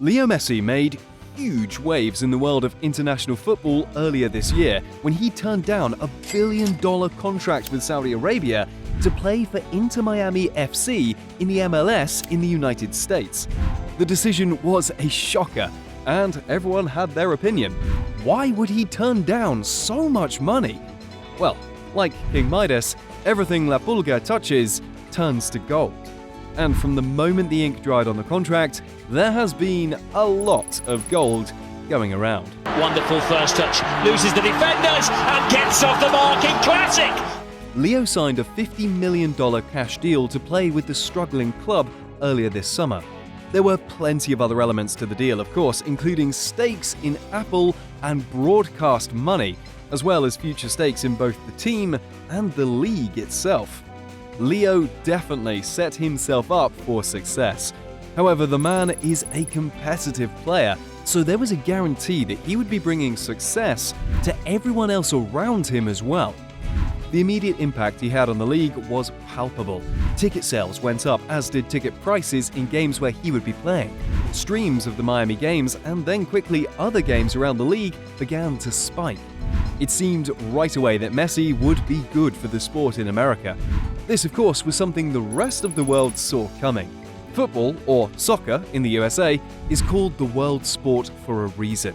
Leo Messi made huge waves in the world of international football earlier this year when he turned down a $1 billion contract with Saudi Arabia to play for Inter Miami FC in the MLS in the United States. The decision was a shocker, and everyone had their opinion. Why would he turn down so much money? Well, like King Midas, everything La Pulga touches turns to gold. And from the moment the ink dried on the contract, there has been a lot of gold going around. Wonderful first touch, loses the defenders and gets off the mark in classic! Leo signed a $50 million cash deal to play with the struggling club earlier this summer. There were plenty of other elements to the deal, of course, including stakes in Apple and broadcast money, as well as future stakes in both the team and the league itself. Leo definitely set himself up for success. However, the man is a competitive player, so there was a guarantee that he would be bringing success to everyone else around him as well. The immediate impact he had on the league was palpable. Ticket sales went up, as did ticket prices in games where he would be playing. Streams of the Miami games and then quickly other games around the league began to spike. It seemed right away that Messi would be good for the sport in America. This, of course, was something the rest of the world saw coming. Football, or soccer in the USA, is called the world sport for a reason.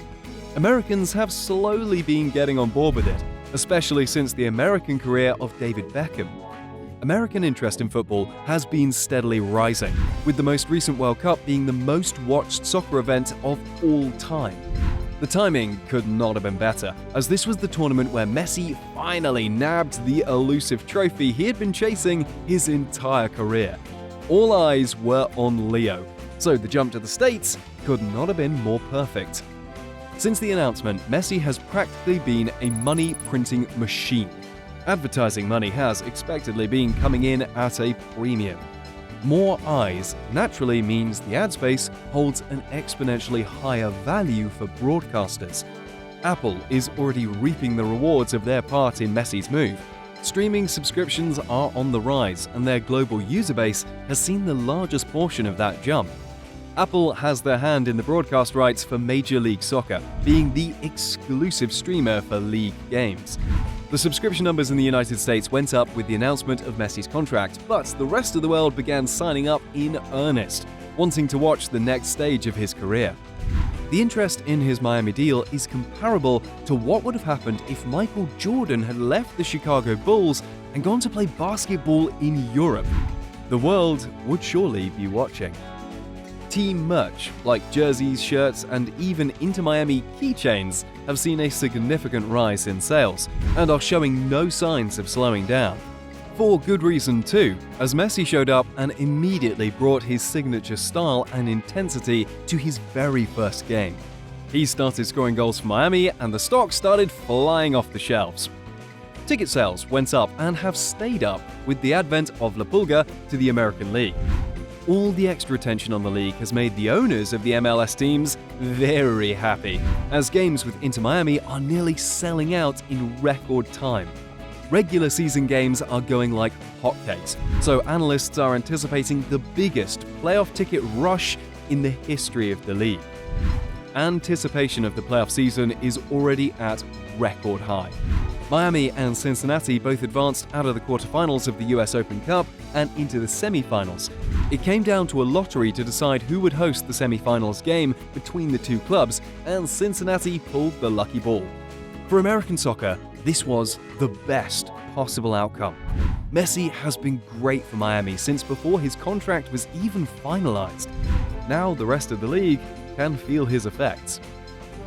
Americans have slowly been getting on board with it, especially since the American career of David Beckham. American interest in football has been steadily rising, with the most recent World Cup being the most watched soccer event of all time. The timing could not have been better, as this was the tournament where Messi finally nabbed the elusive trophy he had been chasing his entire career. All eyes were on Leo, so the jump to the States could not have been more perfect. Since the announcement, Messi has practically been a money-printing machine. Advertising money has expectedly been coming in at a premium. More eyes naturally means the ad space holds an exponentially higher value for broadcasters. Apple is already reaping the rewards of their part in Messi's move. Streaming subscriptions are on the rise, and their global user base has seen the largest portion of that jump. Apple has their hand in the broadcast rights for Major League Soccer, being the exclusive streamer for league games. The subscription numbers in the United States went up with the announcement of Messi's contract, but the rest of the world began signing up in earnest, wanting to watch the next stage of his career. The interest in his Miami deal is comparable to what would have happened if Michael Jordan had left the Chicago Bulls and gone to play basketball in Europe. The world would surely be watching. Team merch, like jerseys, shirts, and even Inter Miami keychains, have seen a significant rise in sales and are showing no signs of slowing down. For good reason too, as Messi showed up and immediately brought his signature style and intensity to his very first game. He started scoring goals for Miami and the stock started flying off the shelves. Ticket sales went up and have stayed up with the advent of La Pulga to the American League. All the extra attention on the league has made the owners of the MLS teams very happy, as games with Inter Miami are nearly selling out in record time. Regular season games are going like hotcakes, so analysts are anticipating the biggest playoff ticket rush in the history of the league. Anticipation of the playoff season is already at record high. Miami and Cincinnati both advanced out of the quarterfinals of the US Open Cup and into the semi-finals. It came down to a lottery to decide who would host the semi-finals game between the two clubs, and Cincinnati pulled the lucky ball. For American soccer, this was the best possible outcome. Messi has been great for Miami since before his contract was even finalized. Now the rest of the league can feel his effects.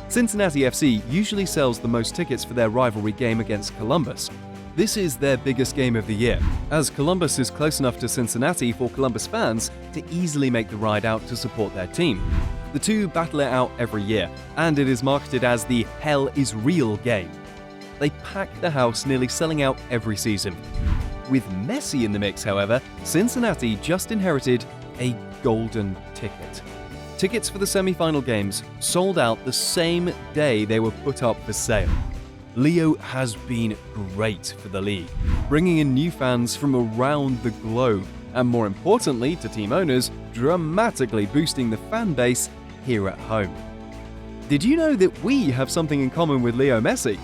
Cincinnati FC usually sells the most tickets for their rivalry game against Columbus. This is their biggest game of the year, as Columbus is close enough to Cincinnati for Columbus fans to easily make the ride out to support their team. The two battle it out every year, and it is marketed as the Hell is Real game. They pack the house, nearly selling out every season. With Messi in the mix, however, Cincinnati just inherited a golden ticket. Tickets for the semi-final games sold out the same day they were put up for sale. Leo has been great for the league, bringing in new fans from around the globe, and more importantly to team owners, dramatically boosting the fan base here at home. Did you know that we have something in common with Leo Messi?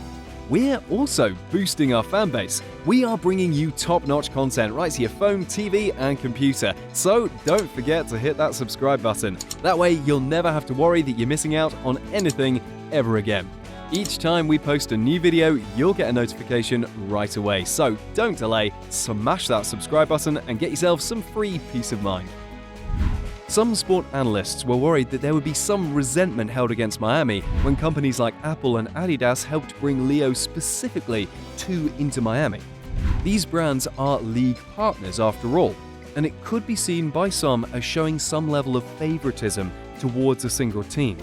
We're also boosting our fan base. We are bringing you top-notch content right to your phone, TV, and computer. So don't forget to hit that subscribe button. That way you'll never have to worry that you're missing out on anything ever again. Each time we post a new video, you'll get a notification right away. So don't delay, smash that subscribe button and get yourself some free peace of mind. Some sport analysts were worried that there would be some resentment held against Miami when companies like Apple and Adidas helped bring Leo specifically to Inter Miami. These brands are league partners after all, and it could be seen by some as showing some level of favoritism towards a single team.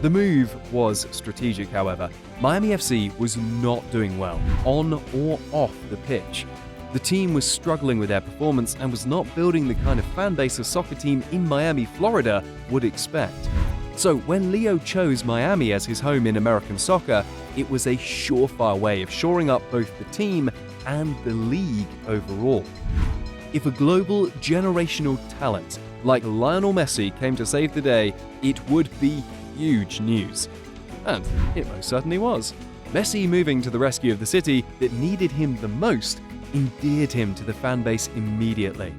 The move was strategic, however. Miami FC was not doing well, on or off the pitch. The team was struggling with their performance and was not building the kind of fan base a soccer team in Miami, Florida would expect. So when Leo chose Miami as his home in American soccer, it was a surefire way of shoring up both the team and the league overall. If a global generational talent like Lionel Messi came to save the day, it would be huge news. And it most certainly was. Messi moving to the rescue of the city that needed him the most endeared him to the fan base immediately.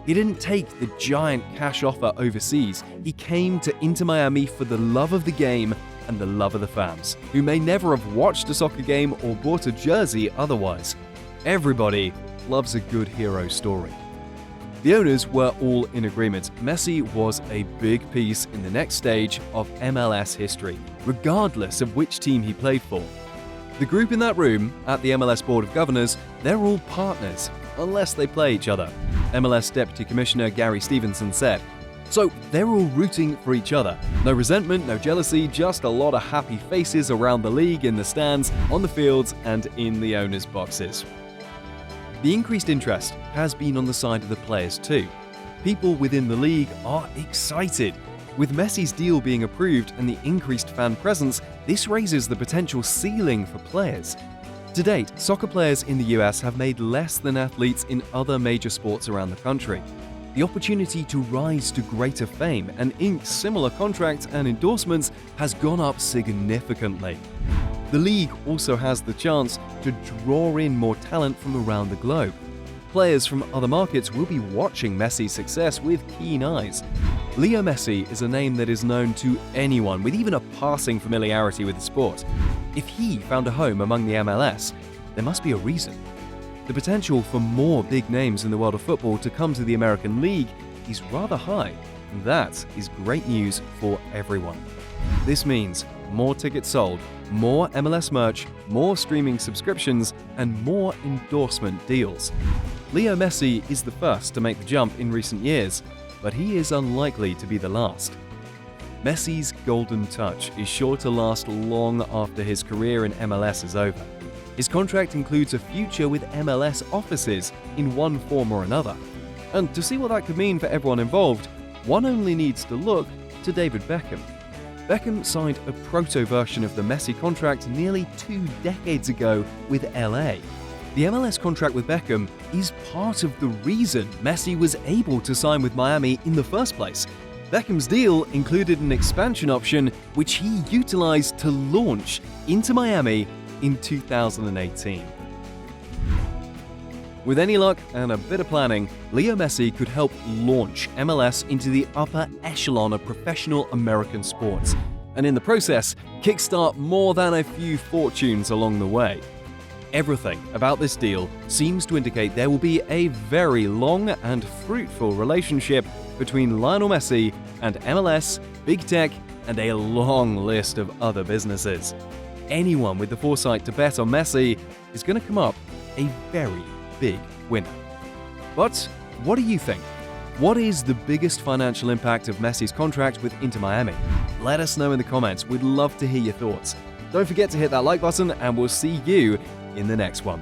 He didn't take the giant cash offer overseas. He came to Inter Miami for the love of the game and the love of the fans, who may never have watched a soccer game or bought a jersey otherwise. Everybody loves a good hero story. The owners were all in agreement. Messi was a big piece in the next stage of MLS history, regardless of which team he played for. The group in that room at the MLS Board of Governors, they're all partners, unless they play each other. MLS Deputy Commissioner Gary Stevenson said. So they're all rooting for each other. No resentment, no jealousy, just a lot of happy faces around the league, in the stands, on the fields, and in the owners' boxes. The increased interest has been on the side of the players too. People within the league are excited. With Messi's deal being approved and the increased fan presence, this raises the potential ceiling for players. To date, soccer players in the US have made less than athletes in other major sports around the country. The opportunity to rise to greater fame and ink similar contracts and endorsements has gone up significantly. The league also has the chance to draw in more talent from around the globe. Players from other markets will be watching Messi's success with keen eyes. Leo Messi is a name that is known to anyone with even a passing familiarity with the sport. If he found a home among the MLS, there must be a reason. The potential for more big names in the world of football to come to the American League is rather high, and that is great news for everyone. This means more tickets sold, more MLS merch, more streaming subscriptions, and more endorsement deals. Leo Messi is the first to make the jump in recent years, but he is unlikely to be the last. Messi's golden touch is sure to last long after his career in MLS is over. His contract includes a future with MLS offices in one form or another. And to see what that could mean for everyone involved, one only needs to look to David Beckham. Beckham signed a proto-version of the Messi contract nearly 2 decades ago with LA. The MLS contract with Beckham is part of the reason Messi was able to sign with Miami in the first place. Beckham's deal included an expansion option which he utilized to launch Inter Miami in 2018. With any luck and a bit of planning, Leo Messi could help launch MLS into the upper echelon of professional American sports, and in the process, kickstart more than a few fortunes along the way. Everything about this deal seems to indicate there will be a very long and fruitful relationship between Lionel Messi and MLS, big tech, and a long list of other businesses. Anyone with the foresight to bet on Messi is going to come up a very big winner. But what do you think? What is the biggest financial impact of Messi's contract with Inter Miami? Let us know in the comments. We'd love to hear your thoughts. Don't forget to hit that like button, and we'll see you in the next one.